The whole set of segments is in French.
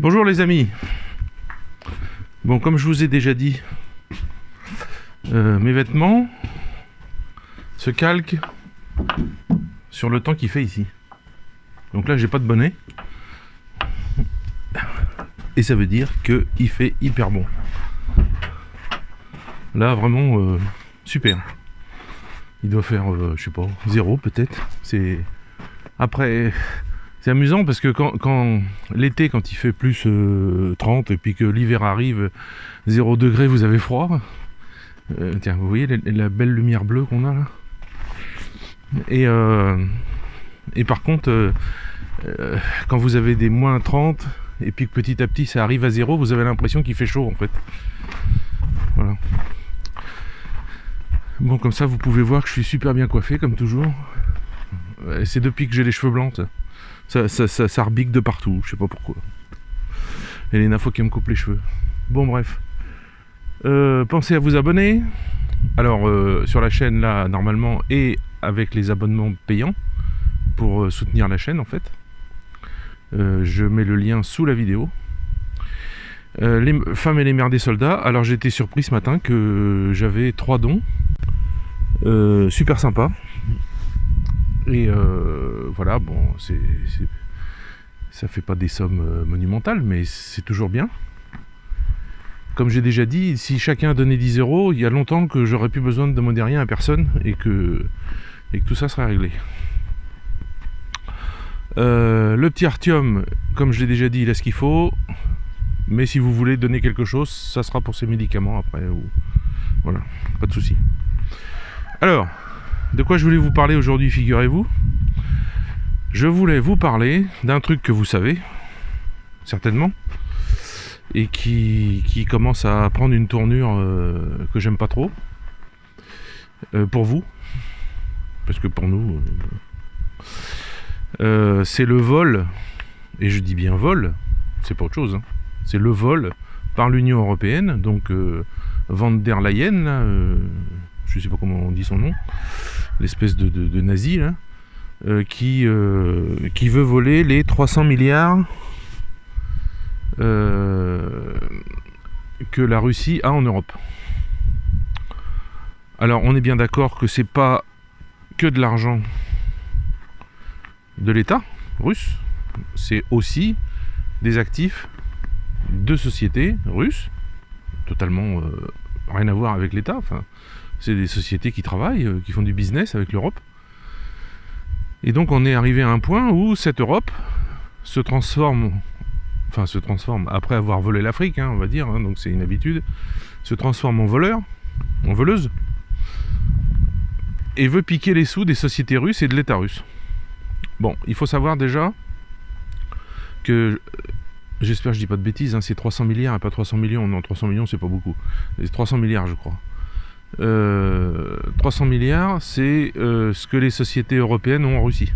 Bonjour les amis. Bon, comme je vous ai déjà dit, mes vêtements se calquent sur le temps qu'il fait ici. Donc là, j'ai pas de bonnet. Et ça veut dire qu'il fait hyper bon. Là, vraiment, super. Il doit faire, je sais pas, 0 peut-être. Après... C'est amusant parce que quand l'été, quand il fait plus 30 et puis que l'hiver arrive, 0 degré, vous avez froid. Tiens, vous voyez la belle lumière bleue qu'on a là. Et par contre, quand vous avez des moins 30 et puis que petit à petit ça arrive à 0, vous avez l'impression qu'il fait chaud en fait. Voilà. Bon, comme ça vous pouvez voir que je suis super bien coiffé comme toujours. C'est depuis que j'ai les cheveux blancs. Ça rebique de partout, je sais pas pourquoi. Elena, faut qu'elle me coupe les cheveux. Bon, bref. Pensez à vous abonner. Alors, sur la chaîne, là, normalement, et avec les abonnements payants, pour soutenir la chaîne, en fait. Je mets le lien sous la vidéo. Les femmes et les mères des soldats. Alors, j'ai été surpris ce matin que j'avais 3 dons. Super sympa. Et voilà, bon, ça fait pas des sommes monumentales, mais c'est toujours bien. Comme j'ai déjà dit, si chacun donnait 10 €, il y a longtemps que j'aurais plus besoin de demander rien à personne et que tout ça serait réglé. Le petit Artium, comme je l'ai déjà dit, il a ce qu'il faut. Mais si vous voulez donner quelque chose, ça sera pour ses médicaments après. Voilà, pas de souci. Alors... De quoi je voulais vous parler aujourd'hui, figurez-vous? Je voulais vous parler d'un truc que vous savez, certainement, et qui commence à prendre une tournure que j'aime pas trop, pour vous, parce que pour nous, c'est le vol, et je dis bien vol, c'est pas autre chose, hein, c'est le vol par l'Union Européenne, donc Van der Leyen, là, je sais pas comment on dit son nom, l'espèce de nazi là, qui veut voler les 300 milliards que la Russie a en Europe. Alors on est bien d'accord que c'est pas que de l'argent de l'État russe, c'est aussi des actifs de sociétés russes, totalement rien à voir avec l'État, enfin c'est des sociétés qui travaillent, qui font du business avec l'Europe. Et donc on est arrivé à un point où cette Europe se transforme, après avoir volé l'Afrique, hein, on va dire, hein, donc c'est une habitude, se transforme en voleur, en voleuse, et veut piquer les sous des sociétés russes et de l'État russe. Bon, il faut savoir déjà que, j'espère que je dis pas de bêtises, hein, c'est 300 milliards et pas 300 millions, non 300 millions c'est pas beaucoup, c'est 300 milliards je crois. 300 milliards, c'est ce que les sociétés européennes ont en Russie.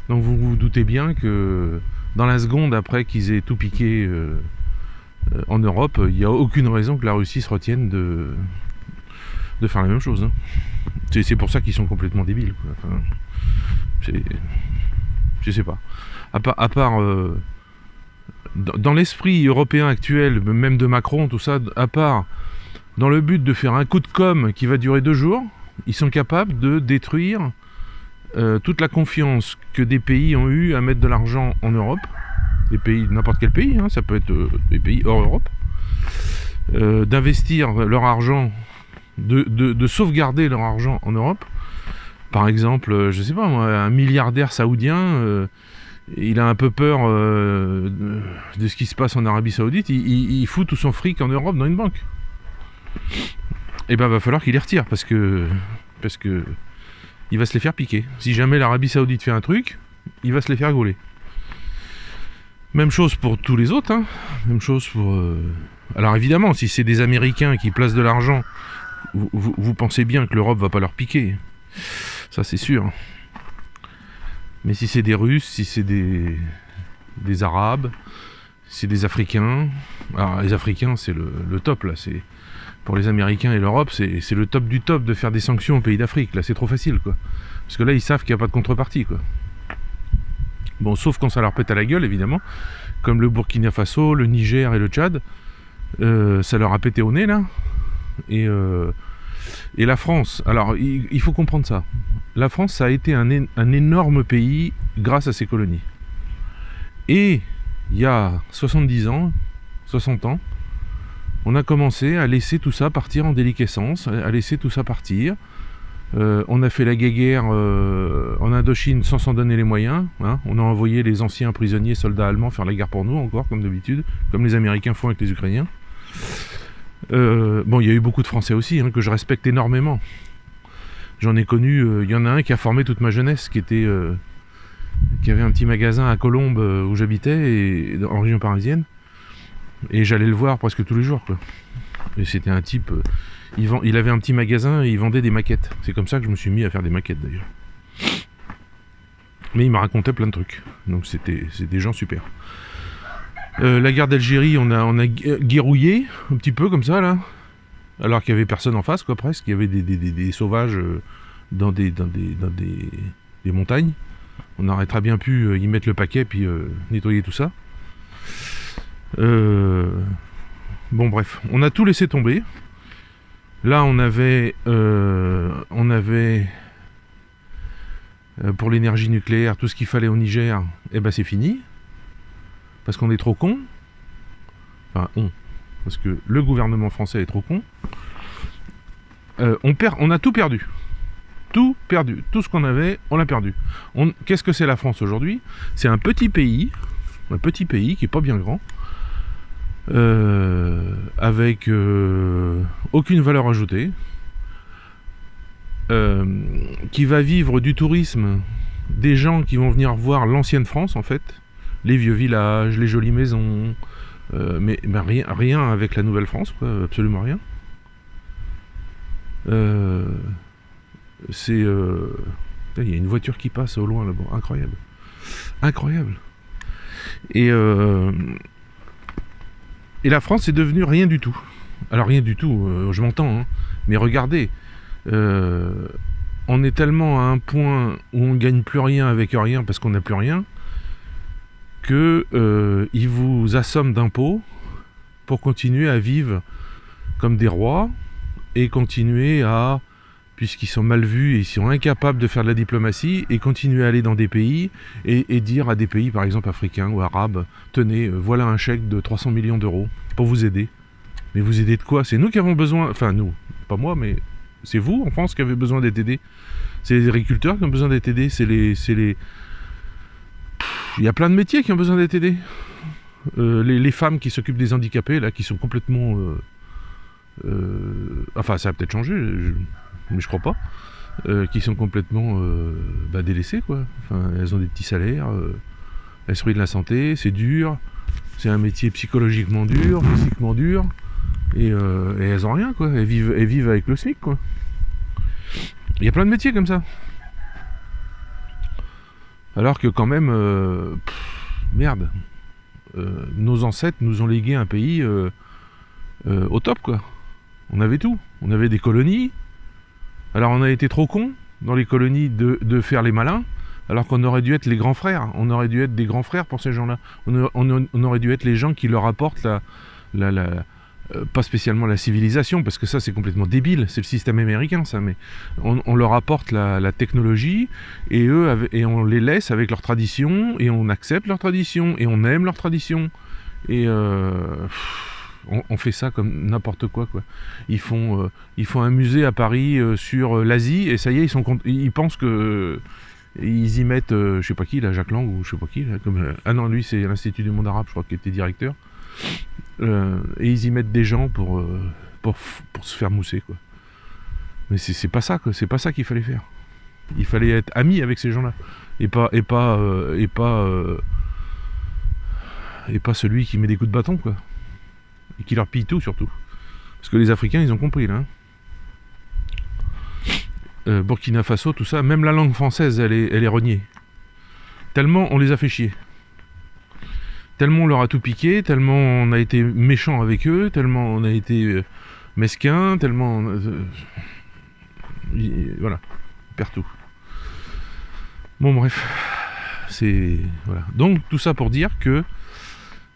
Donc vous vous doutez bien que dans la seconde après qu'ils aient tout piqué en Europe, il n'y a aucune raison que la Russie se retienne de faire la même chose. Hein. C'est pour ça qu'ils sont complètement débiles. Quoi. Enfin, je sais pas. À part dans l'esprit européen actuel, même de Macron, tout ça, à part dans le but de faire un coup de com' qui va durer 2 jours, ils sont capables de détruire toute la confiance que des pays ont eu à mettre de l'argent en Europe, des pays, n'importe quel pays, hein, ça peut être des pays hors Europe, d'investir leur argent, de sauvegarder leur argent en Europe. Par exemple, je sais pas moi, un milliardaire saoudien, il a un peu peur de ce qui se passe en Arabie Saoudite, il fout tout son fric en Europe dans une banque. Et ben va falloir qu'il les retire parce que il va se les faire piquer. Si jamais l'Arabie Saoudite fait un truc, il va se les faire gauler. Même chose pour tous les autres, hein. Même chose pour... Alors évidemment, si c'est des Américains qui placent de l'argent, vous pensez bien que l'Europe va pas leur piquer. Ça c'est sûr. Mais si c'est des Russes, si c'est des Arabes, si c'est des Africains... Alors les Africains c'est le top là, c'est... Pour les Américains et l'Europe, c'est le top du top de faire des sanctions aux pays d'Afrique. Là, c'est trop facile, quoi. Parce que là, ils savent qu'il n'y a pas de contrepartie, quoi. Bon, sauf quand ça leur pète à la gueule, évidemment, comme le Burkina Faso, le Niger et le Tchad, ça leur a pété au nez, là. Et la France, alors il faut comprendre ça. La France, ça a été un énorme pays grâce à ses colonies. Et il y a 70 ans, 60 ans, on a commencé à laisser tout ça partir en déliquescence, à laisser tout ça partir. On a fait la guerre en Indochine sans s'en donner les moyens. Hein. On a envoyé les anciens prisonniers soldats allemands faire la guerre pour nous, encore, comme d'habitude, comme les Américains font avec les Ukrainiens. Bon, il y a eu beaucoup de Français aussi, hein, que je respecte énormément. J'en ai connu, il y en a un qui a formé toute ma jeunesse, qui avait un petit magasin à Colombes où j'habitais, en région parisienne. Et j'allais le voir presque tous les jours, quoi. Et c'était un type... il avait un petit magasin et il vendait des maquettes. C'est comme ça que je me suis mis à faire des maquettes, d'ailleurs. Mais il m'a raconté plein de trucs. Donc c'est des gens super. La guerre d'Algérie, on a guerrouillé un petit peu comme ça, là. Alors qu'il n'y avait personne en face, quoi, presque. Il y avait des sauvages dans des montagnes. On aurait très bien pu y mettre le paquet puis nettoyer tout ça. Bon, bref, on a tout laissé tomber. Là, on avait pour l'énergie nucléaire tout ce qu'il fallait au Niger. Eh ben, c'est fini. Parce qu'on est trop con. Enfin, parce que le gouvernement français est trop con. On a tout perdu. Tout perdu. Tout ce qu'on avait, on l'a perdu. Qu'est-ce que c'est la France aujourd'hui? C'est un petit pays qui est pas bien grand, avec aucune valeur ajoutée, qui va vivre du tourisme, des gens qui vont venir voir l'ancienne France, en fait, les vieux villages, les jolies maisons, mais rien avec la nouvelle France, quoi, absolument rien. Il y a une voiture qui passe au loin là-bas, incroyable. Et la France est devenue rien du tout. Alors rien du tout, je m'entends, hein, mais regardez, on est tellement à un point où on gagne plus rien avec rien parce qu'on n'a plus rien, que ils vous assomment d'impôts pour continuer à vivre comme des rois et continuer à, puisqu'ils sont mal vus et ils sont incapables de faire de la diplomatie, et continuer à aller dans des pays et dire à des pays, par exemple africains ou arabes, tenez, voilà un chèque de 300 millions d'euros pour vous aider. Mais vous aider de quoi? C'est nous qui avons besoin, enfin nous, pas moi, mais c'est vous en France qui avez besoin d'être aidés. C'est les agriculteurs qui ont besoin d'être aidés, il y a plein de métiers qui ont besoin d'être aidés. Les femmes qui s'occupent des handicapés, là, qui sont complètement... enfin, ça a peut-être changé, mais je crois pas. Qui sont complètement délaissées, quoi. Enfin, elles ont des petits salaires, elles se ruinent de la santé, c'est dur, c'est un métier psychologiquement dur, physiquement dur, et elles ont rien, quoi. Elles vivent avec le SMIC, quoi. Il y a plein de métiers comme ça. Alors que quand même, merde, nos ancêtres nous ont légué un pays au top, quoi. On avait tout. On avait des colonies. Alors on a été trop cons dans les colonies de faire les malins, alors qu'on aurait dû être les grands frères. On aurait dû être des grands frères pour ces gens-là. On aurait dû être les gens qui leur apportent pas spécialement la civilisation, parce que ça c'est complètement débile, c'est le système américain ça, mais on leur apporte la technologie, et eux, et on les laisse avec leur tradition, et on accepte leur tradition, et on aime leur tradition, et on fait ça comme n'importe quoi. Ils font un musée à Paris sur l'Asie, et ça y est, ils pensent que ils y mettent, je sais pas qui, là, Jacques Lang, ou je sais pas qui, là, ah non, lui c'est l'Institut du monde arabe, je crois, qu'il était directeur. Et ils y mettent des gens pour se faire mousser, quoi. Mais c'est pas ça, quoi. C'est pas ça qu'il fallait faire. Il fallait être ami avec ces gens-là, et pas celui qui met des coups de bâton, quoi, et qui leur pille tout, surtout. Parce que les Africains, ils ont compris, là. Burkina Faso, tout ça, même la langue française, elle est reniée. Tellement on les a fait chier. Tellement on leur a tout piqué, tellement on a été méchant avec eux, tellement on a été mesquin, tellement... voilà, on perd tout. Bon, bref, c'est... Voilà. Donc, tout ça pour dire que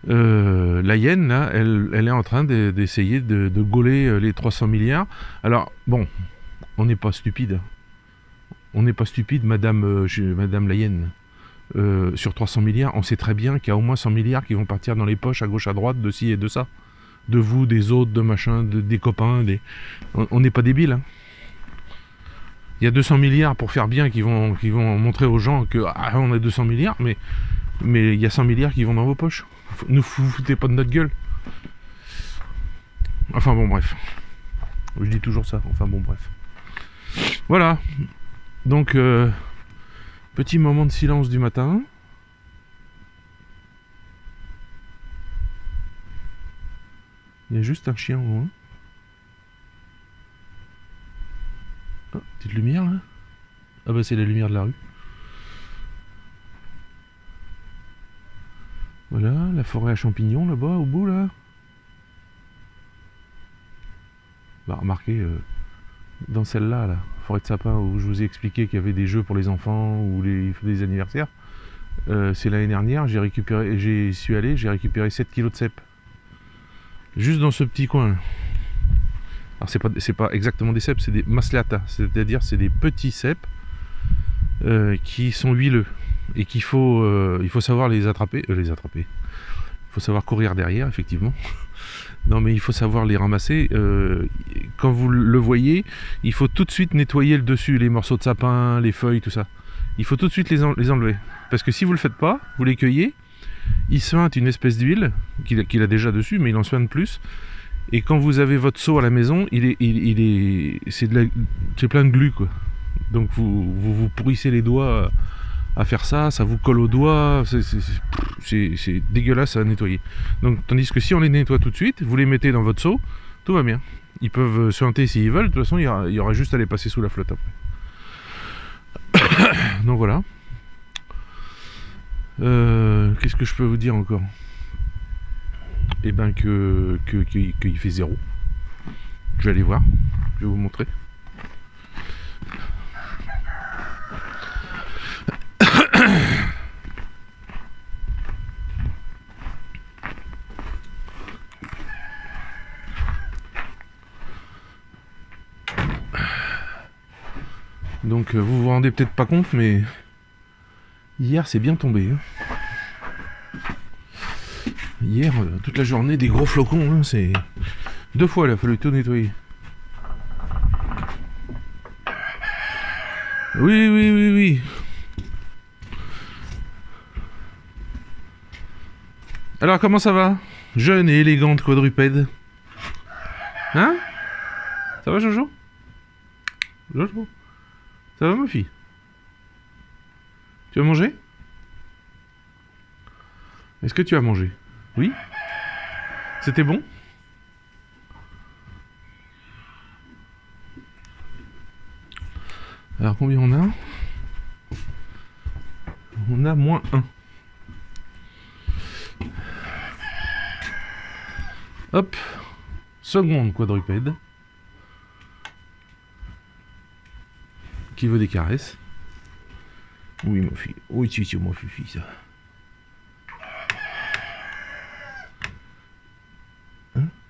la hyène, là, elle est en train d'essayer de gauler les 300 milliards. Alors, bon, on n'est pas stupide. On n'est pas stupide, madame la hyène. Sur 300 milliards, on sait très bien qu'il y a au moins 100 milliards qui vont partir dans les poches à gauche à droite de ci et de ça. De vous, des autres, de machin, des copains. On n'est pas débiles. Hein. Il y a 200 milliards pour faire bien qui vont montrer aux gens que on a 200 milliards, mais il y a 100 milliards qui vont dans vos poches. Ne vous foutez pas de notre gueule. Enfin bon, bref. Je dis toujours ça. Enfin bon, bref. Voilà. Donc, petit moment de silence du matin. Il y a juste un chien au loin. Oh, petite lumière là. Ah bah c'est la lumière de la rue. Voilà, la forêt à champignons là-bas au bout là. Bah remarquez, dans celle-là, la forêt de sapin où je vous ai expliqué qu'il y avait des jeux pour les enfants ou des anniversaires, c'est l'année dernière, j'ai récupéré 7 kilos de cèpes. Juste dans ce petit coin là. Alors c'est pas exactement des cèpes, c'est des maslata, c'est-à-dire c'est des petits cèpes qui sont huileux et il faut savoir les attraper. Il faut savoir courir derrière, effectivement. Non mais il faut savoir les ramasser. Quand vous le voyez, il faut tout de suite nettoyer le dessus, les morceaux de sapin, les feuilles, tout ça. Il faut tout de suite les enlever. Parce que si vous le faites pas, vous les cueillez, il suinte une espèce d'huile qu'il a déjà dessus, mais il en suinte plus. Et quand vous avez votre seau à la maison, c'est plein de glu quoi. Donc vous pourrissez les doigts à faire ça, ça vous colle aux doigts, c'est dégueulasse à nettoyer. Donc tandis que si on les nettoie tout de suite, vous les mettez dans votre seau, tout va bien. Ils peuvent suinter s'ils veulent, de toute façon il y aura juste à les passer sous la flotte après. Donc voilà. Qu'est-ce que je peux vous dire encore? Eh ben qu'il fait 0. Je vais aller voir, je vais vous montrer. Donc vous vous rendez peut-être pas compte, mais hier c'est bien tombé. Hier, toute la journée, des gros flocons, hein, c'est... 2 fois, il a fallu tout nettoyer. Oui. Alors, comment ça va? Jeune et élégante quadrupède. Hein? Ça va, Jojo? Jojo? Ça va, ma fille? Tu as mangé? Est-ce que tu as mangé? Oui? C'était bon? Alors combien on a? On a -1. Hop. Seconde quadrupède. Qui veut des caresses? Oui ma fille. Oui c'est ma fille ça.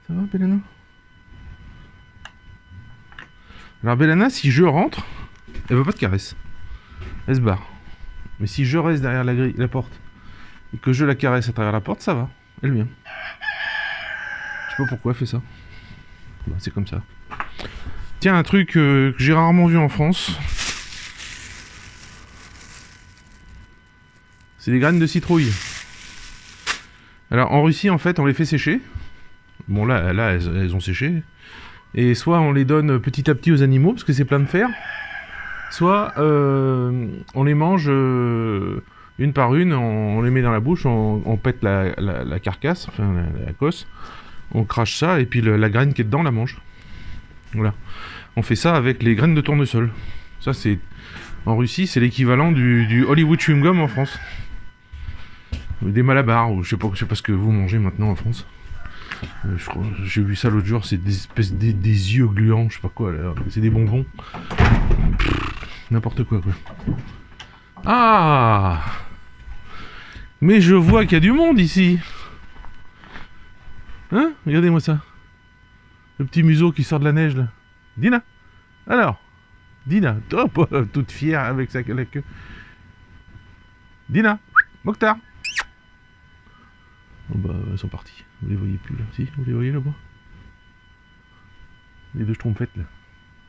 Ça va, Bellana? Alors, Bellana, si je rentre, elle veut pas de caresse. Elle se barre. Mais si je reste derrière la porte, et que je la caresse à travers la porte, ça va. Elle vient. Je sais pas pourquoi elle fait ça. Bah, c'est comme ça. Tiens, un truc que j'ai rarement vu en France. C'est des graines de citrouille. Alors, en Russie, en fait, on les fait sécher. Bon là elles ont séché. Et soit on les donne petit à petit aux animaux parce que c'est plein de fer. Soit on les mange une par une, on les met dans la bouche, on pète la carcasse, enfin la cosse, on crache ça et puis la graine qui est dedans on la mange. Voilà. On fait ça avec les graines de tournesol. Ça c'est en Russie c'est l'équivalent du Hollywood chewing gum en France. Des Malabar ou je sais pas ce que vous mangez maintenant en France. J'ai vu ça l'autre jour, c'est des espèces des yeux gluants, je sais pas quoi, c'est des bonbons. N'importe quoi. Ah! Mais je vois qu'il y a du monde ici. Hein? Regardez-moi ça. Le petit museau qui sort de la neige là. Dina. Alors. Dina. Oh, toute fière avec sa queue. Dina. Mokhtar. Oh bah, ils sont partis. Vous les voyez plus là. Si, vous les voyez là-bas? Les deux schtroumpfettes là.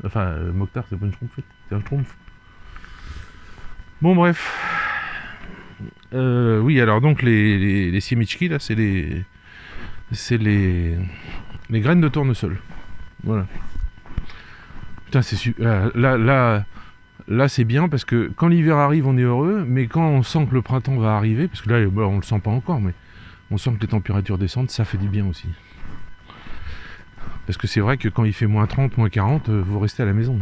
Enfin, Mokhtar, c'est pas une schtroumpfette. C'est un schtroumpf. Bon, bref. Oui, alors donc les siemichki là, c'est les graines de tournesol. Voilà. Putain, c'est super. Là, c'est bien parce que quand l'hiver arrive, on est heureux, mais quand on sent que le printemps va arriver, parce que là, on le sent pas encore, mais on sent que les températures descendent, ça fait du bien aussi. Parce que c'est vrai que quand il fait moins 30, moins 40, vous restez à la maison.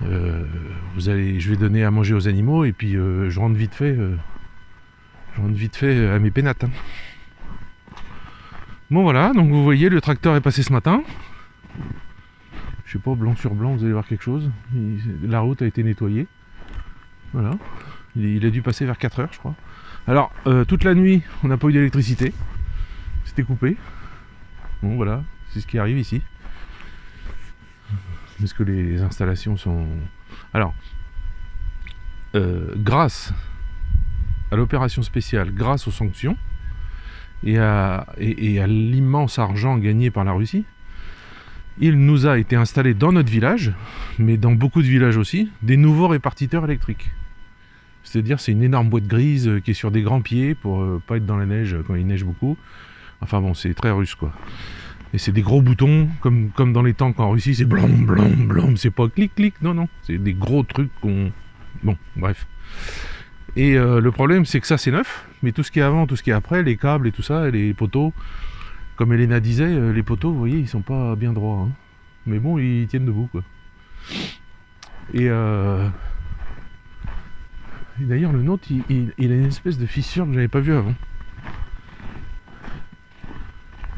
Je vais donner à manger aux animaux et puis je rentre vite fait à mes pénates. Hein. Bon voilà, donc vous voyez, le tracteur est passé ce matin. Je sais pas, blanc sur blanc, vous allez voir quelque chose. La route a été nettoyée. Voilà. Il a dû passer vers 4 heures, je crois. Alors, toute la nuit, on n'a pas eu d'électricité. C'était coupé. Bon, voilà, c'est ce qui arrive ici. Parce que les installations sont... Alors, grâce à l'opération spéciale, grâce aux sanctions, et à l'immense argent gagné par la Russie, il nous a été installé dans notre village, mais dans beaucoup de villages aussi, des nouveaux répartiteurs électriques. C'est-à-dire, c'est une énorme boîte grise qui est sur des grands pieds pour pas être dans la neige quand il neige beaucoup. Enfin bon, c'est très russe quoi. Et c'est des gros boutons, comme dans les tanks en Russie, c'est blom, blom, blom, c'est pas clic, clic, non, c'est des gros trucs qu'on... Bon, bref. Et le problème, c'est que ça, c'est neuf, mais tout ce qui est avant, tout ce qui est après, les câbles et tout ça, les poteaux, comme Elena disait, les poteaux, vous voyez, ils sont pas bien droits. Hein. Mais bon, ils tiennent debout, quoi. Et d'ailleurs, le nôtre, il a une espèce de fissure que j'avais pas vue avant.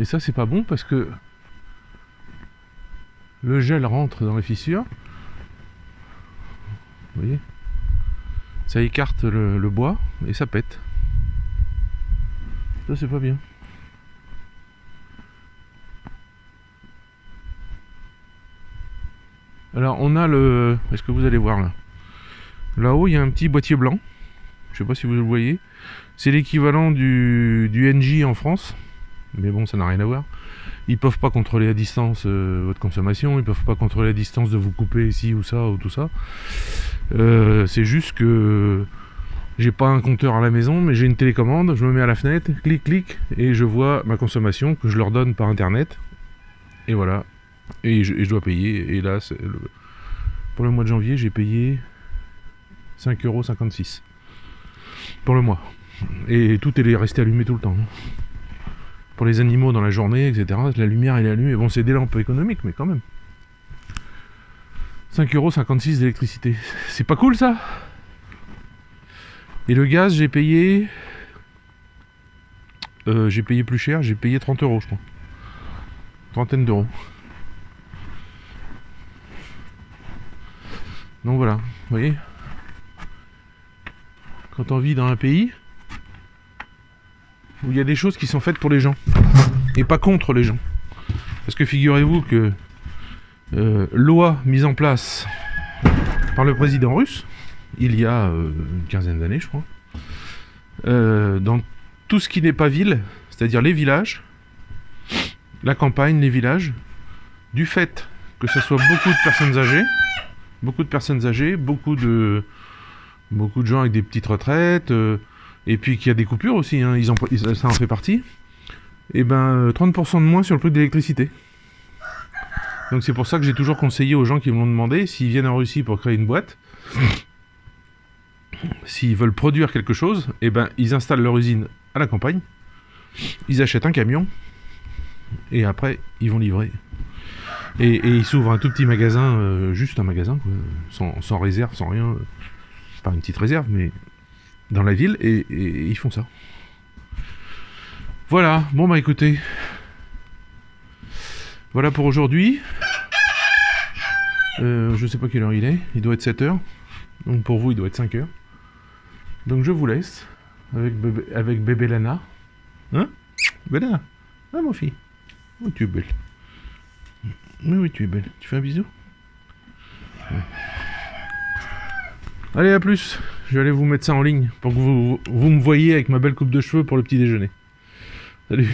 Et ça, c'est pas bon parce que le gel rentre dans les fissures. Vous voyez? Ça écarte le bois et ça pète. Ça, c'est pas bien. Alors, on a le... Est-ce que vous allez voir là? Là-haut, il y a un petit boîtier blanc. Je sais pas si vous le voyez. C'est l'équivalent du NJ en France. Mais bon, ça n'a rien à voir. Ils peuvent pas contrôler à distance votre consommation, ils peuvent pas contrôler à distance de vous couper ici ou ça ou tout ça. C'est juste que j'ai pas un compteur à la maison, mais j'ai une télécommande, je me mets à la fenêtre, clic, clic, et je vois ma consommation que je leur donne par internet. Et voilà. Et je dois payer. Et là, pour le mois de janvier, j'ai payé 5,56 € pour le mois. Et tout est resté allumé tout le temps. Pour les animaux dans la journée, etc. La lumière elle est allumée. Bon, c'est des lampes économiques, mais quand même. 5,56 € d'électricité. C'est pas cool ça? Et le gaz, j'ai payé plus cher, j'ai payé 30 €, je crois. Trentaine d'euros. Donc voilà, vous voyez? Quand on vit dans un pays où il y a des choses qui sont faites pour les gens et pas contre les gens. Parce que figurez-vous que loi mise en place par le président russe il y a une quinzaine d'années, je crois, dans tout ce qui n'est pas ville, c'est-à-dire les villages, la campagne, les villages, du fait que ce soit beaucoup de personnes âgées, beaucoup de gens avec des petites retraites, et puis qu'il y a des coupures aussi, hein, ça en fait partie, et ben 30% de moins sur le prix de l'électricité. Donc c'est pour ça que j'ai toujours conseillé aux gens qui me l'ont demandé, s'ils viennent en Russie pour créer une boîte, s'ils veulent produire quelque chose, et ben ils installent leur usine à la campagne, ils achètent un camion, et après ils vont livrer. Et ils s'ouvrent un tout petit magasin, juste un magasin, quoi, sans réserve, sans rien, pas une petite réserve, mais dans la ville, et ils font ça. Voilà, bon bah écoutez, voilà pour aujourd'hui. Je sais pas quelle heure il doit être 7 h, donc pour vous il doit être 5 h. Donc je vous laisse, avec bébé Lana. Hein? Bébé Lana. Ah, mon fille. Oh, tu es belle. Mais oui, tu es belle. Tu fais un bisou? Ouais. Allez, à plus. Je vais aller vous mettre ça en ligne pour que vous me voyiez avec ma belle coupe de cheveux pour le petit déjeuner. Salut.